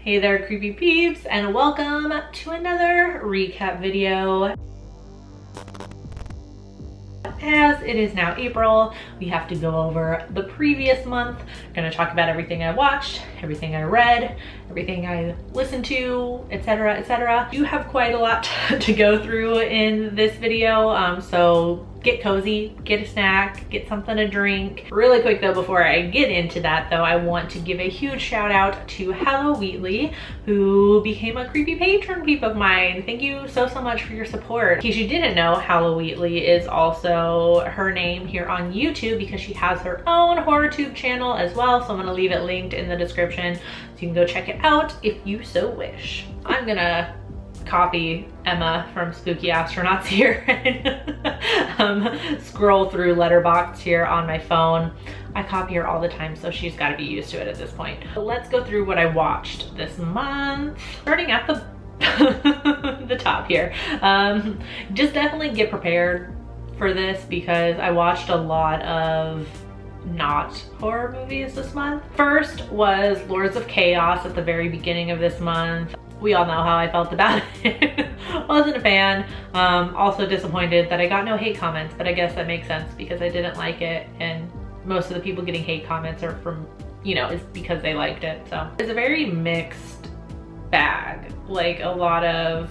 Hey there, creepy peeps, and welcome to another recap video. As it is now April, we have to go over the previous month. I'm gonna talk about everything I watched, everything I read, everything I listened to, etc, etc. You have quite a lot to go through in this video, so get cozy, get a snack, get something to drink. Really quick though, before I get into that though, I want to give a huge shout out to Hello Wheatley, who became a creepy patron peep of mine. Thank you so much for your support. In case you didn't know, Hello Wheatley is also her name here on YouTube because she has her own HorrorTube channel as well, so I'm gonna leave it linked in the description so you can go check it out if you so wish. I'm gonna copy Emma from Spooky Astronauts here and scroll through Letterboxd here on my phone. I copy her all the time, so she's got to be used to it at this point. But let's go through what I watched this month, starting at the the top here. Just definitely get prepared for this because I watched a lot of not horror movies this month. First was Lords of Chaos at the very beginning of this month. We all know how I felt about it. Wasn't a fan. Also disappointed that I got no hate comments, but I guess that makes sense because I didn't like it, and most of the people getting hate comments are from, you know, it's because they liked it. So it's a very mixed bag. Like, a lot of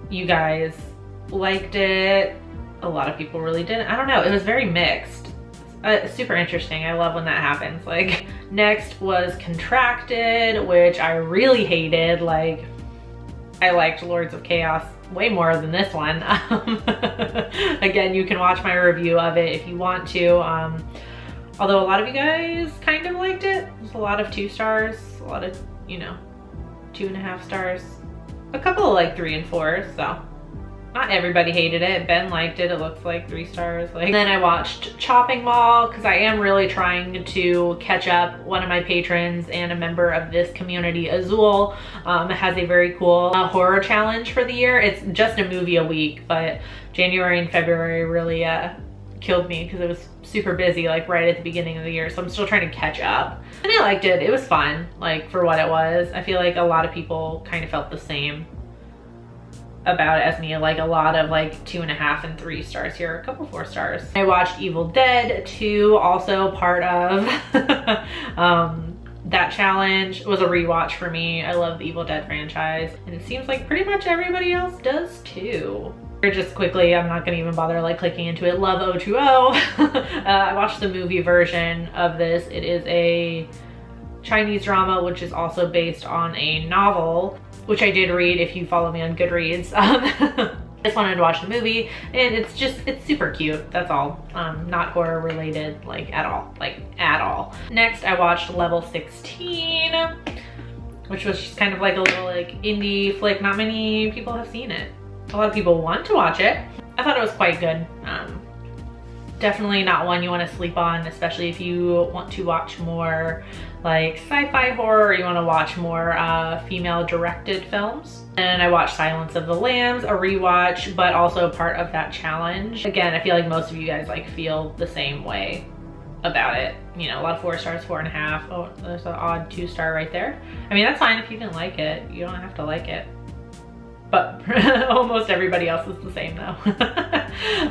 you guys liked it, a lot of people really didn't. I don't know, it was very mixed. Super interesting. I love when that happens. Like, next was Contracted, which I really hated. Like, I liked Lords of Chaos way more than this one. Again, you can watch my review of it if you want to. Although a lot of you guys kind of liked it. There's a lot of 2 stars, a lot of, you know, 2.5 stars, a couple of like 3 and 4, so not everybody hated it. Ben liked it. It looks like 3 stars. Like, and then I watched Chopping Mall because I am really trying to catch up. One of my patrons and a member of this community, Azul, has a very cool horror challenge for the year. It's just a movie a week, but January and February really killed me because it was super busy, like right at the beginning of the year. So I'm still trying to catch up. And I liked it. It was fun, like, for what it was. I feel like a lot of people kind of felt the same about it as me. Like, a lot of like 2.5 and 3 stars here, a couple 4 stars. I watched Evil Dead 2, also part of that challenge. It was a rewatch for me. I love the Evil Dead franchise, and it seems like pretty much everybody else does too. Just quickly, I'm not gonna even bother like clicking into it. Love 020. I watched the movie version of this. It is a Chinese drama, which is also based on a novel, which I did read if you follow me on Goodreads. I just wanted to watch the movie, and it's super cute, that's all. Not horror related, like, at all, like, at all. Next, I watched Level 16, which was just kind of like a little like indie flick. Not many people have seen it. A lot of people want to watch it. I thought it was quite good. Definitely not one you want to sleep on, especially if you want to watch more like sci-fi horror, or you want to watch more female directed films. And I watched Silence of the Lambs, a rewatch, but also part of that challenge. Again, I feel like most of you guys like feel the same way about it. You know, a lot of 4 stars, 4.5. Oh, there's an odd 2 star right there. I mean, that's fine if you didn't like it. You don't have to like it. But almost everybody else is the same though.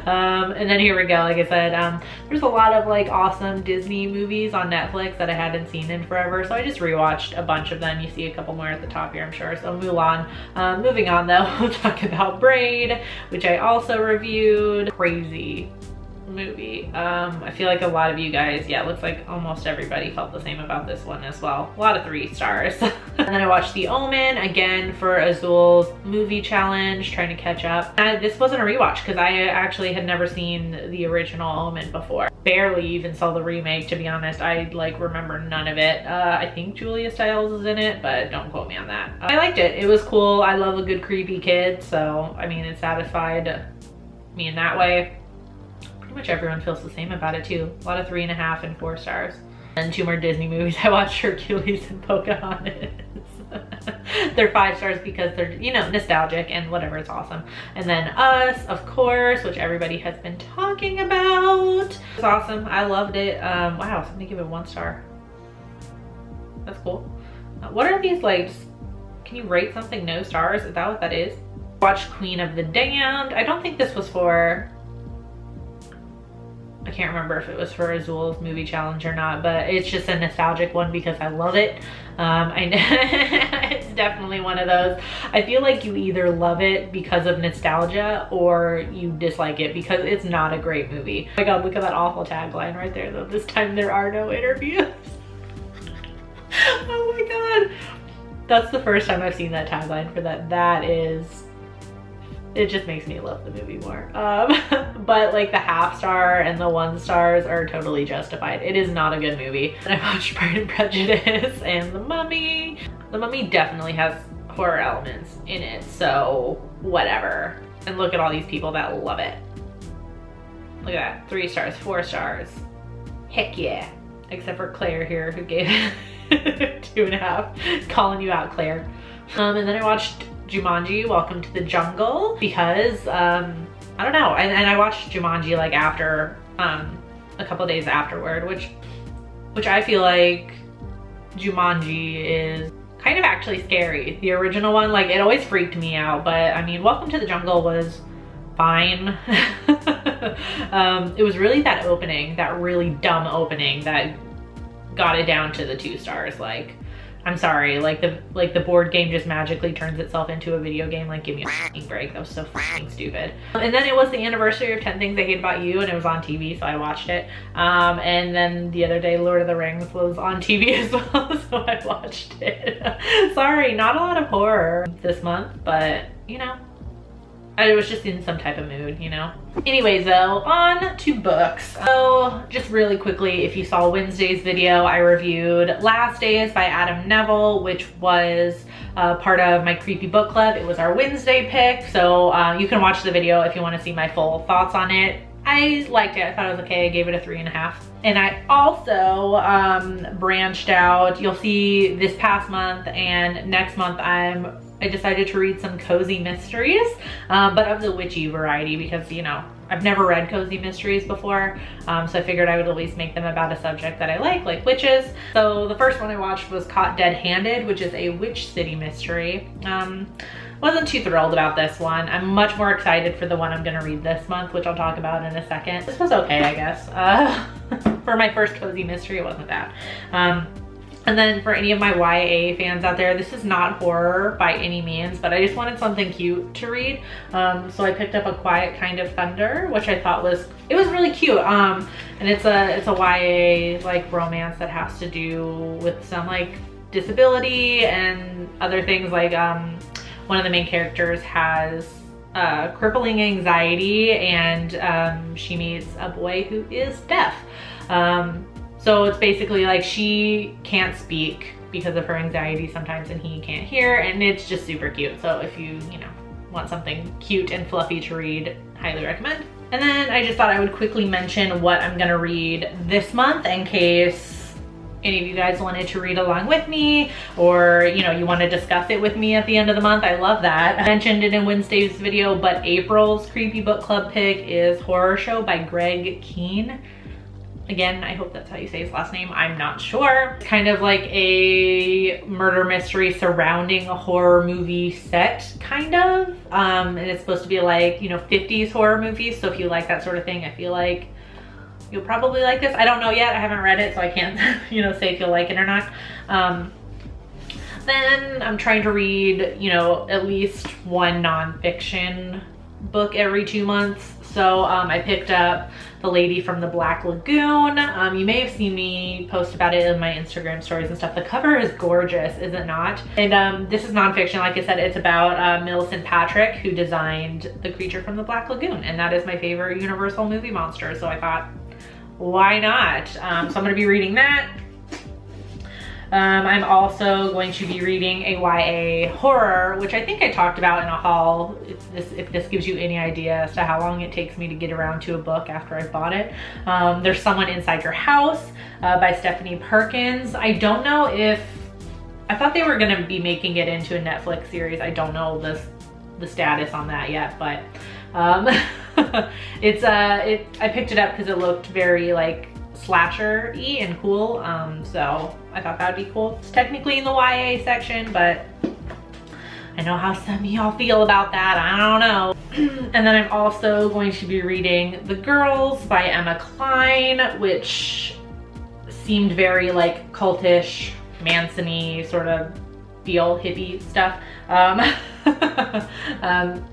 And then here we go, like I said, there's a lot of like awesome Disney movies on Netflix that I hadn't seen in forever, so I just rewatched a bunch of them. You see a couple more at the top here, I'm sure, so Mulan. Moving on though, we'll talk about Braid, which I also reviewed. Crazy movie. I feel like a lot of you guys, yeah, it looks like almost everybody felt the same about this one as well. A lot of 3 stars. And then I watched The Omen, again for Azul's movie challenge, trying to catch up. And this wasn't a rewatch because I actually had never seen the original Omen before. Barely even saw the remake, to be honest. I like remember none of it. I think Julia Stiles is in it, but don't quote me on that. I liked it. It was cool. I love a good creepy kid, so I mean, it satisfied me in that way. Much everyone feels the same about it too. A lot of 3.5 and 4 stars. And 2 more Disney movies. I watched Hercules and Pocahontas. They're 5 stars because they're, you know, nostalgic and whatever, it's awesome. And then Us, of course, which everybody has been talking about. It's awesome. I loved it. Wow, somebody give it 1 star. That's cool. What are these like? Can you rate something no stars? Is that what that is? Watched Queen of the Damned. I don't think this was for, I can't remember if it was for Azul's movie challenge or not, but it's just a nostalgic one because I love it. I know it's definitely one of those. I feel like you either love it because of nostalgia or you dislike it because it's not a great movie. Oh my God, look at that awful tagline right there though. This time there are no interviews. Oh my God. That's the first time I've seen that tagline for that. That is, it just makes me love the movie more. But like the half star and the 1 stars are totally justified. It is not a good movie. And I watched Pride and Prejudice and The Mummy. The Mummy definitely has horror elements in it, so whatever. And look at all these people that love it. Look at that, 3 stars, 4 stars. Heck yeah. Except for Claire here who gave it 2.5. Calling you out, Claire. And then I watched Jumanji, Welcome to the Jungle, because I don't know, and I watched Jumanji like after a couple days afterward, which I feel like Jumanji is kind of actually scary. The original one, like, it always freaked me out, but I mean, Welcome to the Jungle was fine. It was really that opening, that really dumb opening that got it down to the 2 stars. Like, I'm sorry, like the board game just magically turns itself into a video game. Like, give me a fucking break. That was so fucking stupid. And then it was the anniversary of 10 Things I Hate About You, and it was on TV, so I watched it. And then the other day, Lord of the Rings was on TV as well, so I watched it. Sorry, not a lot of horror this month, but you know, I was just in some type of mood, you know? Anyways though, on to books. So just really quickly, if you saw Wednesday's video, I reviewed Last Days by Adam Neville, which was part of my Creepy Book Club. It was our Wednesday pick, so you can watch the video if you want to see my full thoughts on it. I liked it, I thought it was okay, I gave it a 3.5. And I also branched out. You'll see this past month and next month I decided to read some cozy mysteries, but of the witchy variety, because, you know, I've never read cozy mysteries before, so I figured I would at least make them about a subject that I like witches. So the first one I watched was Caught Dead-Handed, which is a Witch City mystery. Wasn't too thrilled about this one. I'm much more excited for the one I'm gonna read this month, which I'll talk about in a second. This was okay, I guess. For my first cozy mystery, it wasn't bad. And then for any of my YA fans out there, this is not horror by any means, but I just wanted something cute to read. So I picked up A Quiet Kind of Thunder, which I thought was really cute. And it's a YA like romance that has to do with some like disability and other things. Like one of the main characters has crippling anxiety, and she meets a boy who is deaf. So it's basically like she can't speak because of her anxiety sometimes, and he can't hear, and it's just super cute. So if you know, want something cute and fluffy to read, highly recommend. And then I just thought I would quickly mention what I'm gonna read this month in case any of you guys wanted to read along with me, or you know, you want to discuss it with me at the end of the month. I love that. I mentioned it in Wednesday's video, but April's Creepy Book Club pick is Horror Show by Greg Keane. Again, I hope that's how you say his last name. I'm not sure. It's kind of like a murder mystery surrounding a horror movie set, kind of. And it's supposed to be like, you know, 50s horror movies. So if you like that sort of thing, I feel like you'll probably like this. I don't know yet. I haven't read it, so I can't, you know, say if you'll like it or not. Then I'm trying to read, you know, at least one nonfiction book every 2 months. So I picked up The Lady from the Black Lagoon. You may have seen me post about it in my Instagram stories and stuff. The cover is gorgeous, is it not? And this is nonfiction. Like I said, it's about Millicent Patrick, who designed the creature from the Black Lagoon. And that is my favorite Universal movie monster. So I thought, why not? So I'm gonna be reading that. I'm also going to be reading a YA horror, which I think I talked about in a haul, if this gives you any idea as to how long it takes me to get around to a book after I've bought it. There's Someone Inside Your House by Stephanie Perkins. I don't know if, I thought they were gonna be making it into a Netflix series. I don't know the status on that yet, but I picked it up because it looked very like slasher-y and cool, so I thought that would be cool. It's technically in the YA section, but I know how some of y'all feel about that. I don't know. And then I'm also going to be reading The Girls by Emma Cline, which seemed very like cultish, Manson-y sort of feel, hippie stuff.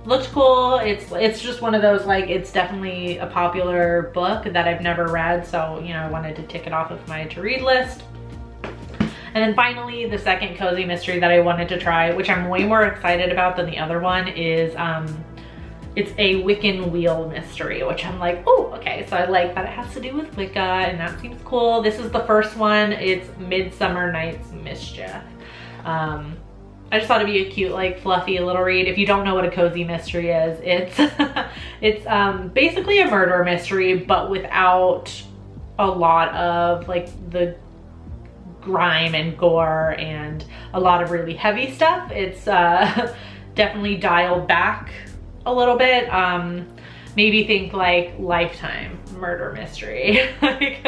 Looked cool. It's just one of those, like, it's definitely a popular book that I've never read, so you know, I wanted to tick it off of my to read list. And then finally, the second cozy mystery that I wanted to try, which I'm way more excited about than the other one, is it's a Wiccan wheel mystery, which I'm like, oh, okay, so I like that it has to do with Wicca, and that seems cool. This is the first one. It's Midsummer Night's Mischief. I just thought it'd be a cute, like, fluffy little read. If you don't know what a cozy mystery is, it's basically a murder mystery, but without a lot of like the grime and gore and a lot of really heavy stuff. It's definitely dialed back a little bit. Maybe think like Lifetime murder mystery. Like,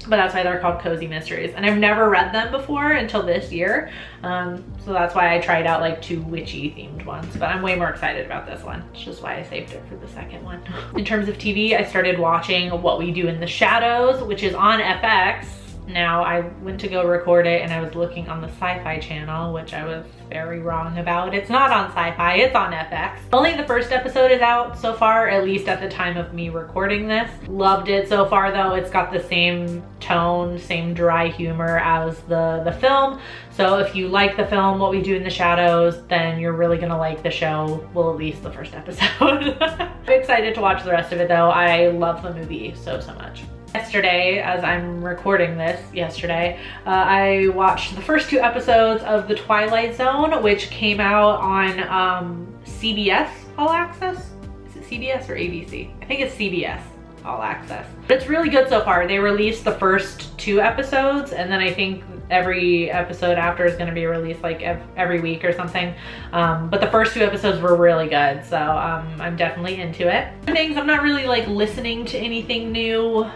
but that's why they're called cozy mysteries. And I've never read them before until this year. So that's why I tried out like 2 witchy themed ones, but I'm way more excited about this one. It's just why I saved it for the second one. In terms of TV, I started watching What We Do in the Shadows, which is on FX. Now, I went to go record it and I was looking on the Sci-Fi channel, which I was very wrong about. It's not on Sci-Fi, it's on FX. Only the first episode is out so far, at least at the time of me recording this. Loved it so far though. It's got the same tone, same dry humor as the film. So if you like the film, What We Do in the Shadows, then you're really gonna like the show. Well, at least the first episode. I'm excited to watch the rest of it though. I love the movie so much. Yesterday, as I'm recording this yesterday, I watched the first 2 episodes of The Twilight Zone, which came out on CBS All Access. Is it CBS or ABC? I think it's CBS All Access. It's really good so far. They released the first 2 episodes, and then I think every episode after is going to be released like every week or something. But the first 2 episodes were really good, so I'm definitely into it. Things, I'm not really like listening to anything new,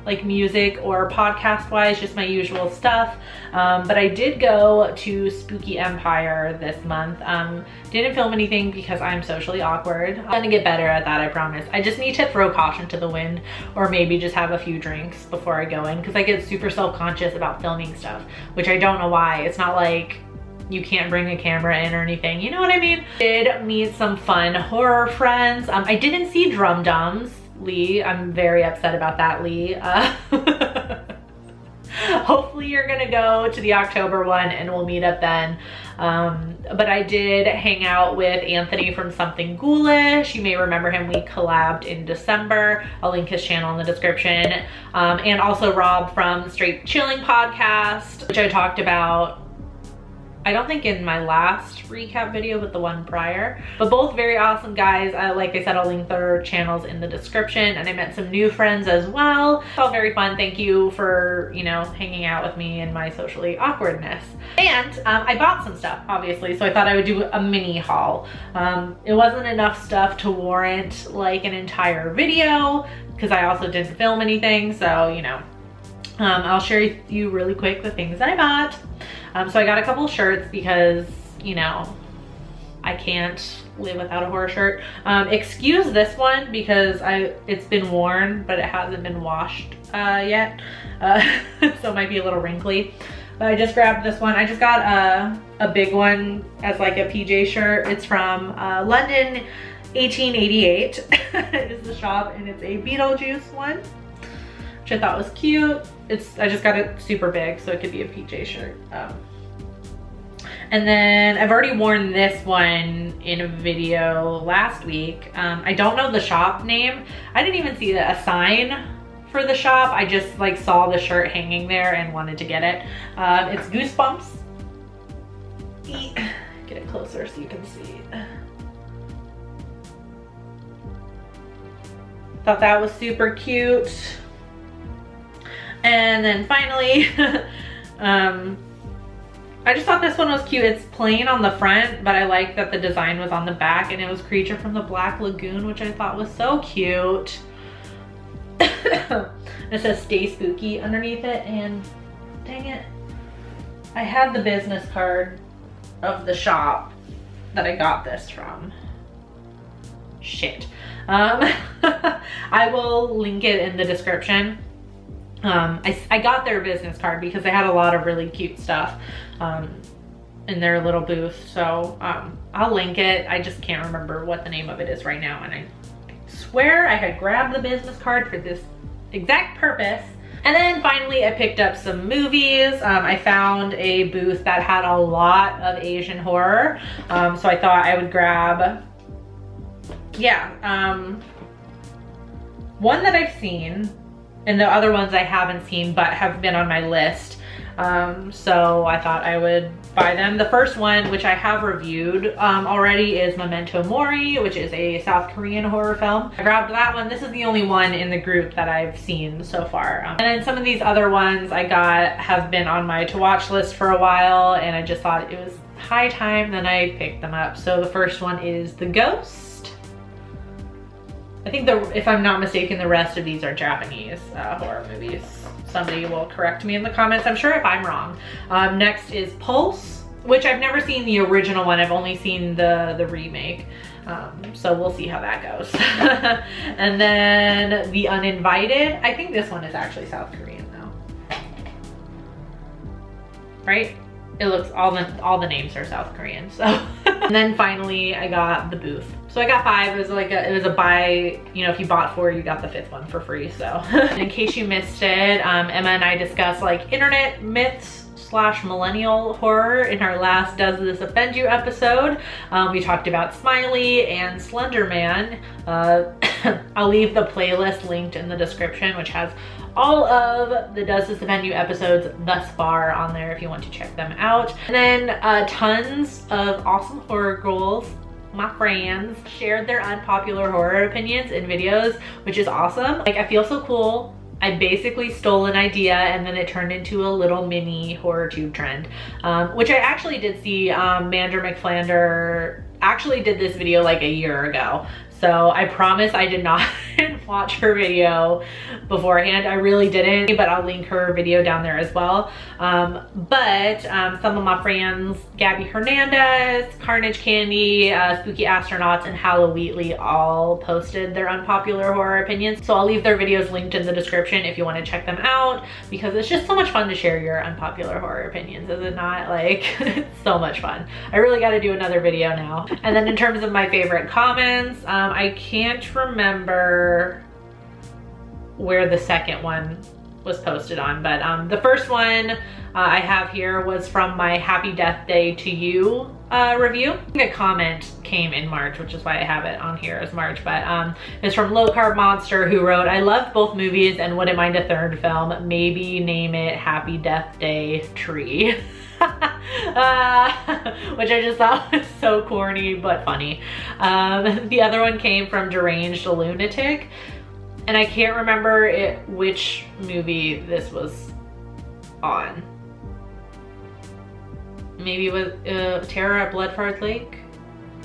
like music or podcast wise, just my usual stuff. But I did go to Spooky Empire this month. Didn't film anything because I'm socially awkward. I'm gonna get better at that, I promise. I just need to throw caution to the wind, or maybe just have a few drinks before I go in, because I get super self-conscious about filming stuff, which I don't know why. It's not like you can't bring a camera in or anything, you know what I mean? Did meet some fun horror friends. I didn't see Drum Dums. Lee, I'm very upset about that, Lee. Hopefully you're gonna go to the October one and we'll meet up then. But I did hang out with Anthony from Something Ghoulish. You may remember him, we collabed in December. I'll link his channel in the description. And also Rob from Straight Chilling Podcast, which I talked about, I don't think in my last recap video, but the one prior. But both very awesome guys. Like I said, I'll link their channels in the description, and I met some new friends as well. It's all very fun. Thank you for, you know, hanging out with me in my socially awkwardness. And I bought some stuff, obviously, so I thought I would do a mini haul. It wasn't enough stuff to warrant like an entire video, because I also didn't film anything, so, you know. I'll share with you really quick the things that I bought. So I got a couple shirts because, you know, I can't live without a horror shirt. Excuse this one because it's been worn, but it hasn't been washed yet. So it might be a little wrinkly. But I just grabbed this one. I just got a big one as like a PJ shirt. It's from London 1888 is the shop, and it's a Beetlejuice one, which I thought was cute. I just got it super big, so it could be a PJ shirt. And then I've already worn this one in a video last week. I don't know the shop name. I didn't even see a sign for the shop. I just like saw the shirt hanging there and wanted to get it. It's Goosebumps. Get it closer so you can see. Thought that was super cute. And then finally, I just thought this one was cute. It's plain on the front, but I like that the design was on the back, and it was Creature from the Black Lagoon, which I thought was so cute. It says stay spooky underneath it, and dang it, I had the business card of the shop that I got this from. Shit. I will link it in the description. I got their business card because they had a lot of really cute stuff in their little booth. So I'll link it. I just can't remember what the name of it is right now. And I swear I had grabbed the business card for this exact purpose. And then finally I picked up some movies. I found a booth that had a lot of Asian horror. So I thought I would grab, one that I've seen, and the other ones I haven't seen but have been on my list. So I thought I would buy them. The first one, which I have reviewed already, is Memento Mori, which is a South Korean horror film. I grabbed that one. This is the only one in the group that I've seen so far. And then some of these other ones I got have been on my to watch list for a while, and I just thought it was high time that I picked them up. So the first one is The Ghost. I think if I'm not mistaken, the rest of these are Japanese horror movies. Somebody will correct me in the comments, I'm sure, if I'm wrong. Next is Pulse, which I've never seen the original one. I've only seen the remake. So we'll see how that goes. And then The Uninvited. I think this one is actually South Korean though. Right? It looks, all the names are South Korean, so. And then finally I got The Booth. So I got 5. It was like it was a buy, you know, if you bought 4, you got the 5th one for free. So in case you missed it, Emma and I discussed like internet myths / millennial horror in our last Does This Offend You episode. We talked about Smiley and Slender Man. I'll leave the playlist linked in the description, which has all of the Does This Offend You episodes thus far on there if you want to check them out. And then tons of awesome horror girls, my friends, shared their unpopular horror opinions in videos, which is awesome. Like, I feel so cool. I basically stole an idea and then it turned into a little mini horror tube trend, which I actually did see. Mander McFlander actually did this video like a year ago. So I promise I did not watch her video beforehand. I really didn't, but I'll link her video down there as well. But some of my friends, Gabby Hernandez, Carnage Candy, Spooky Astronauts, and Halla Wheatley all posted their unpopular horror opinions. So I'll leave their videos linked in the description if you want to check them out, because it's just so much fun to share your unpopular horror opinions, is it not? Like, it's so much fun. I really got to do another video now. And then in terms of my favorite comments, I can't remember where the second one was posted on, but the first one I have here was from my Happy Death Day to You review. A comment came in March, which is why I have it on here as March, but it's from Low Carb Monster, who wrote, "I loved both movies and wouldn't mind a third film. Maybe name it Happy Death Day Tree." Which I just thought was so corny but funny. The other one came from Deranged Lunatic, and I can't remember which movie this was on. Maybe it was Terror at Bloodford Lake,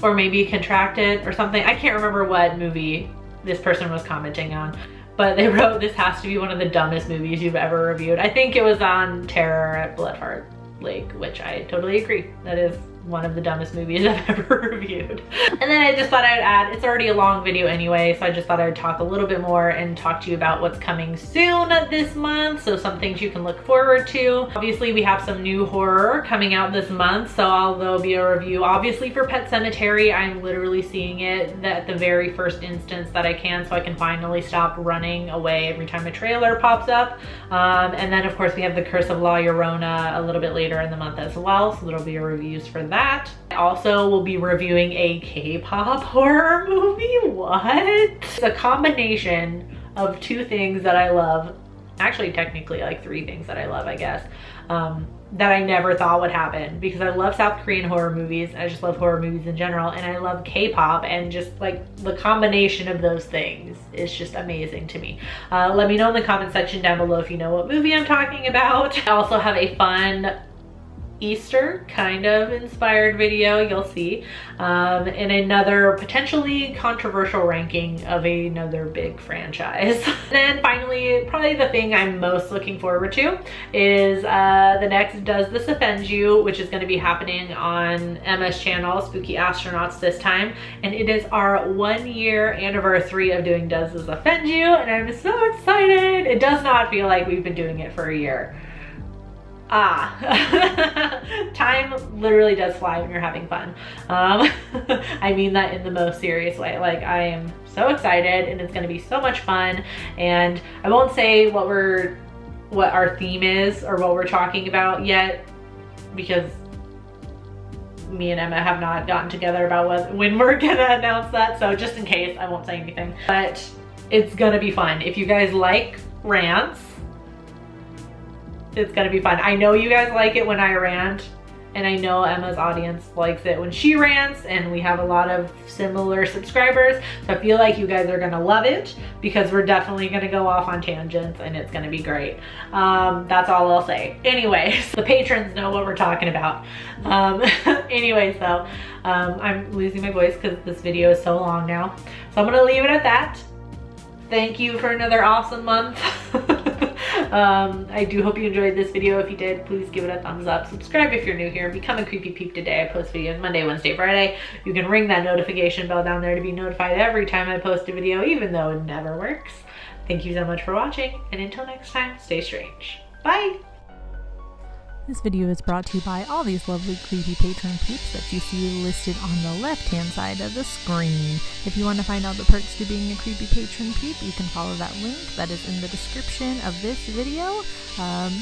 or maybe Contracted or something. I can't remember what movie this person was commenting on, but they wrote, "This has to be one of the dumbest movies you've ever reviewed." I think it was on Terror at Bloodford Lake, which I totally agree. That is one of the dumbest movies I've ever reviewed. And then I just thought I'd add, it's already a long video anyway, so I just thought I'd talk a little bit more and talk to you about what's coming soon this month, so some things you can look forward to. Obviously we have some new horror coming out this month, so there'll be a review obviously for Pet Sematary. I'm literally seeing it at the very first instance that I can, so I can finally stop running away every time a trailer pops up. And then of course we have The Curse of La Llorona a little bit later in the month as well, so there'll be reviews for that. I also will be reviewing a K-pop horror movie. What? It's a combination of 2 things that I love. Actually, technically like 3 things that I love, I guess, that I never thought would happen, because I love South Korean horror movies. I just love horror movies in general, and I love K-pop, and just like the combination of those things is just amazing to me. Let me know in the comment section down below if you know what movie I'm talking about. I also have a fun Easter kind of inspired video, you'll see, in another potentially controversial ranking of another big franchise. And then finally, probably the thing I'm most looking forward to is the next Does This Offend You, which is going to be happening on Emma's channel, Spooky Astronauts this time, and it is our 1 year anniversary of doing Does This Offend You, and I'm so excited. It does not feel like we've been doing it for a year. Time literally does fly when you're having fun. I mean that in the most serious way. Like, I am so excited and it's gonna be so much fun, and I won't say what our theme is or what we're talking about yet, because me and Emma have not gotten together about when we're gonna announce that, so just in case, I won't say anything. But it's gonna be fun. If you guys like rants, it's gonna be fun. I know you guys like it when I rant, and I know Emma's audience likes it when she rants, and we have a lot of similar subscribers, so I feel like you guys are gonna love it, because we're definitely gonna go off on tangents and it's gonna be great. That's all I'll say. Anyways, the patrons know what we're talking about. Anyways though, I'm losing my voice because this video is so long now, so I'm gonna leave it at that. Thank you for another awesome month. I do hope you enjoyed this video. If you did, please give it a thumbs up. Subscribe if you're new here. Become a Creepy Peep today. I post videos Monday, Wednesday, Friday. You can ring that notification bell down there to be notified every time I post a video, even though it never works. Thank you so much for watching, and until next time, stay strange. Bye! This video is brought to you by all these lovely creepy patron peeps that you see listed on the left-hand side of the screen. If you want to find out the perks to being a creepy patron peep, you can follow that link that is in the description of this video.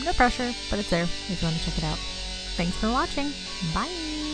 No pressure, but it's there if you want to check it out. Thanks for watching. Bye!